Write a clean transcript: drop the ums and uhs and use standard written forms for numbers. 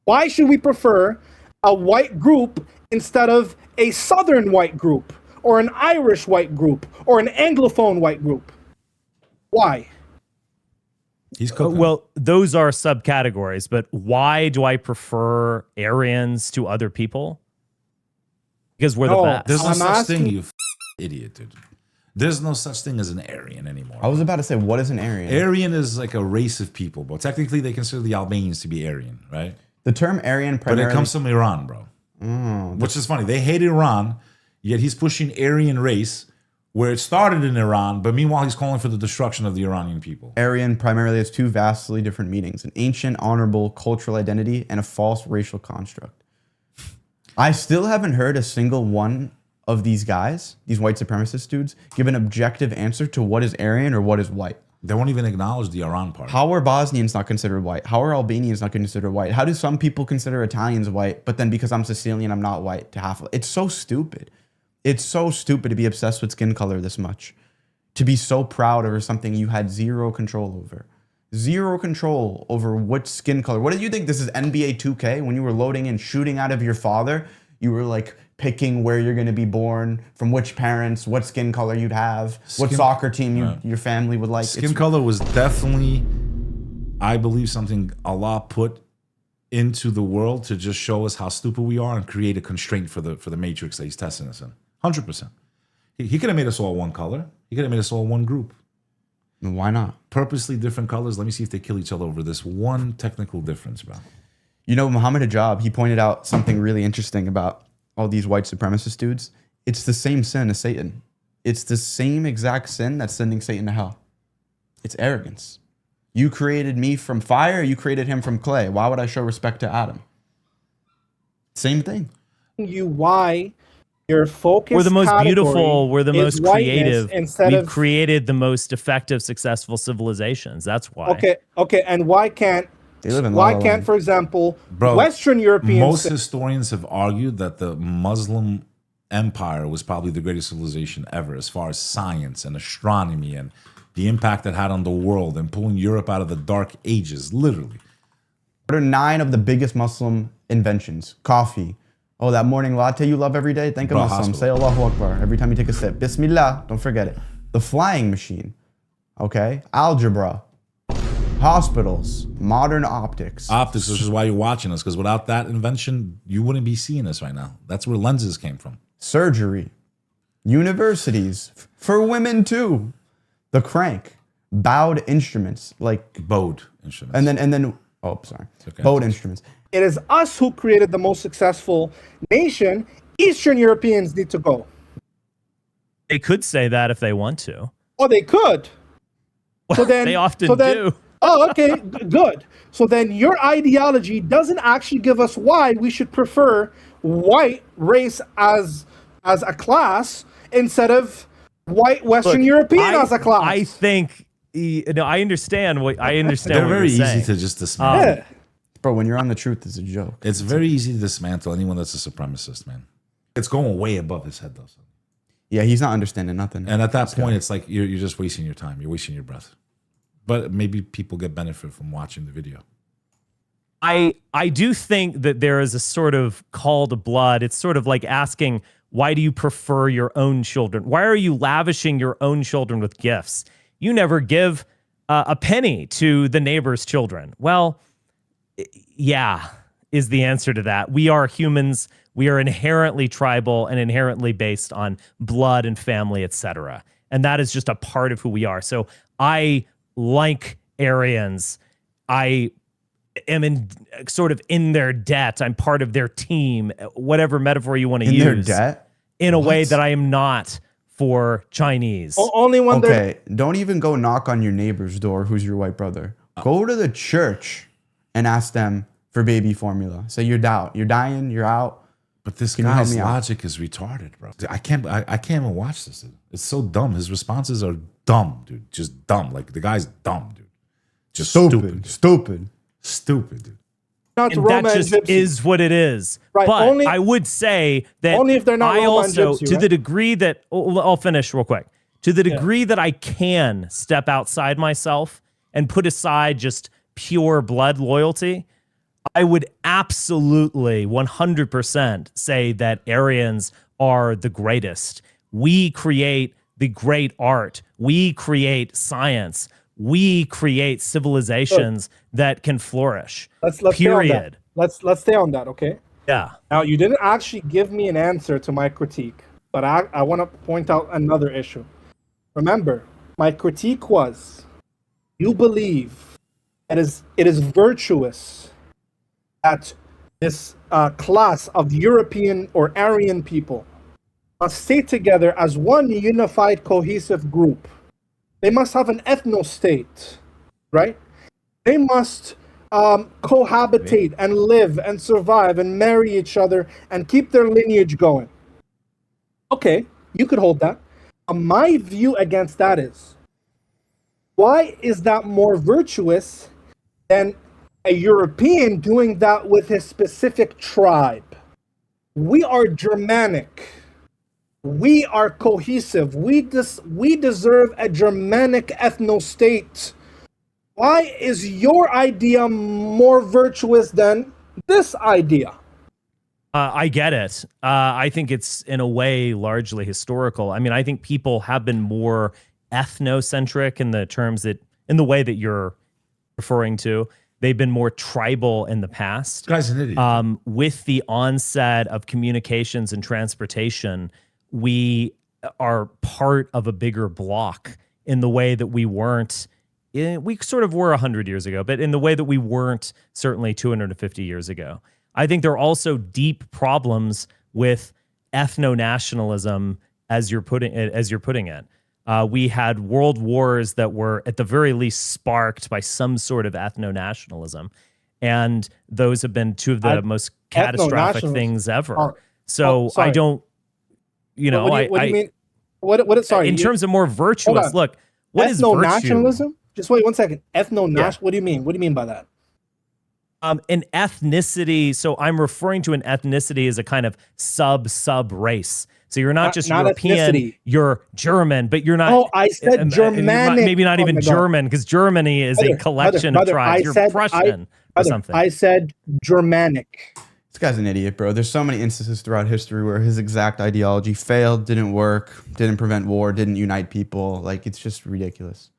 Why should we prefer a white group instead of a Southern white group, or an Irish white group, or an Anglophone white group? Why? He's cooking. Well, those are subcategories, but why do I prefer Aryans to other people? Because we're the best. There's no such thing, you idiot, dude. There's no such thing as an Aryan anymore. I was about to say, what is an Aryan? Aryan is like a race of people, but technically they consider the Albanians to be Aryan, right? The term Aryan primarily... But it comes from Iran, bro. Which is funny. They hate Iran, yet he's pushing Aryan race where it started in Iran, but meanwhile he's calling for the destruction of the Iranian people. Aryan primarily has two vastly different meanings: an ancient, honorable cultural identity and a false racial construct. I still haven't heard a single one of these guys, these white supremacist dudes, give an objective answer to what is Aryan or what is white. They won't even acknowledge the Iran part. How are Bosnians not considered white? How are Albanians not considered white? How do some people consider Italians white, but then because I'm Sicilian, I'm not white to half? It's so stupid. It's so stupid to be obsessed with skin color this much. To be so proud over something you had zero control over. Zero control over what skin color. What did you think this is NBA 2K? When you were loading and shooting out of your father, you were like picking where you're going to be born, from which parents, what skin color you'd have, what soccer team your family would like. Skin color was definitely, I believe, something Allah put into the world to just show us how stupid we are and create a constraint for the matrix that he's testing us in. 100%. He could have made us all one color. He could have made us all one group. Why not? Purposely different colors. Let me see if they kill each other over this one technical difference, bro. You know, Muhammad Hijab, he pointed out something really interesting about all these white supremacist dudes. It's the same sin as Satan. It's the same exact sin that's sending Satan to hell. It's arrogance. You created me from fire, you created him from clay. Why would I show respect to Adam? Same thing. Why your focus? We're the most beautiful. We're the most creative. We've created the most effective, successful civilizations. That's why. Okay. And why can't? For example, Western Europeans? Most historians have argued that the Muslim Empire was probably the greatest civilization ever, as far as science and astronomy and the impact it had on the world and pulling Europe out of the Dark Ages, literally. What are 9 of the biggest Muslim inventions? Coffee. Oh, that morning latte you love every day? Think of Muslim. Say Allahu Akbar every time you take a sip. Bismillah. Don't forget it. The flying machine. Okay? Algebra. Hospitals. Modern optics. Optics, which is why you're watching us, because without that invention, you wouldn't be seeing us right now. That's where lenses came from. Surgery. Universities. For women, too. The crank. Bowed instruments. Like... Bowed instruments. And then... Oh, sorry. Okay. Bowed instruments. It is us who created the most successful nation. Eastern Europeans need to go. They could say that if they want to. Oh, they could. Well, they often do. Oh, okay, good. So then your ideology doesn't actually give us why we should prefer white race as a class instead of white Western European as a class. I think, I understand what They're very easy to just dismantle. Bro, when you're on the truth, it's a joke. It's very easy to dismantle anyone that's a supremacist, man. It's going way above his head, though. Yeah, he's not understanding nothing. And at that point, it's like you're just wasting your time. You're wasting your breath. But maybe people get benefit from watching the video. I do think that there is a sort of call to blood. It's sort of like asking, why do you prefer your own children? Why are you lavishing your own children with gifts? You never give a penny to the neighbor's children. Well, yeah, is the answer to that. We are humans. We are inherently tribal and inherently based on blood and family, etc. And that is just a part of who we are. So I like Aryans. I am sort of in their debt. I'm part of their team, whatever metaphor you want to use. In their debt? In a way that I am not for Chinese. Only when Okay, don't even go knock on your neighbor's door who's your white brother. Go to the church and ask them for baby formula. Say you're dying, you're out. But this guy's logic is retarded, bro. I can't even watch this. It's so dumb. His responses are dumb, dude. Just dumb. Like the guy's dumb, dude. Just stupid, dude. Not and that just is what it is. Right. But I would say that only if they're not I also, Gypsy, to the degree that, I'll finish real quick. To the degree that I can step outside myself and put aside just pure blood loyalty, I would absolutely 100% say that Aryans are the greatest. We create the great art. We create science. We create civilizations that can flourish. Let's stay on that. Period. Let's stay on that, okay? Yeah. Now, you didn't actually give me an answer to my critique, but I want to point out another issue. Remember, my critique was, you believe it is virtuous that this class of European or Aryan people must stay together as one unified, cohesive group. They must have an ethno-state, right? They must cohabitate and live and survive and marry each other and keep their lineage going. Okay, you could hold that. My view against that is, why is that more virtuous than a European doing that with his specific tribe? We are Germanic. We are cohesive. We deserve a Germanic ethno-state. Why is your idea more virtuous than this idea? I get it. I think it's in a way largely historical. I mean, I think people have been more ethnocentric in the way that you're referring to. They've been more tribal in the past. Guy's an idiot. With the onset of communications and transportation, we are part of a bigger block in the way that we weren't. We sort of were 100 years ago, but in the way that we weren't certainly 250 years ago. I think there are also deep problems with ethno-nationalism, as you're putting it. We had world wars that were at the very least sparked by some sort of ethno-nationalism, and those have been two of the most catastrophic things ever. So I don't, What do you mean? What? Sorry. In terms of more virtuous, look, what is virtue? Ethno-nationalism? Just wait 1 second. Ethno-national. Yeah. What do you mean? What do you mean by that? An ethnicity. So I'm referring to an ethnicity as a kind of sub race. So you're not just European, ethnicity. You're German, but you're not. Oh, I said Germanic. Maybe not even German, because Germany is a collection of tribes. You're Prussian or something. I said Germanic. This guy's an idiot, bro. There's so many instances throughout history where his exact ideology failed, didn't work, didn't prevent war, didn't unite people. Like, it's just ridiculous.